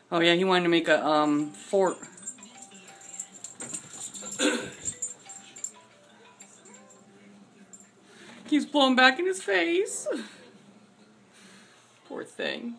Oh yeah, he wanted to make a fort. Keeps blowing back in his face. Poor thing.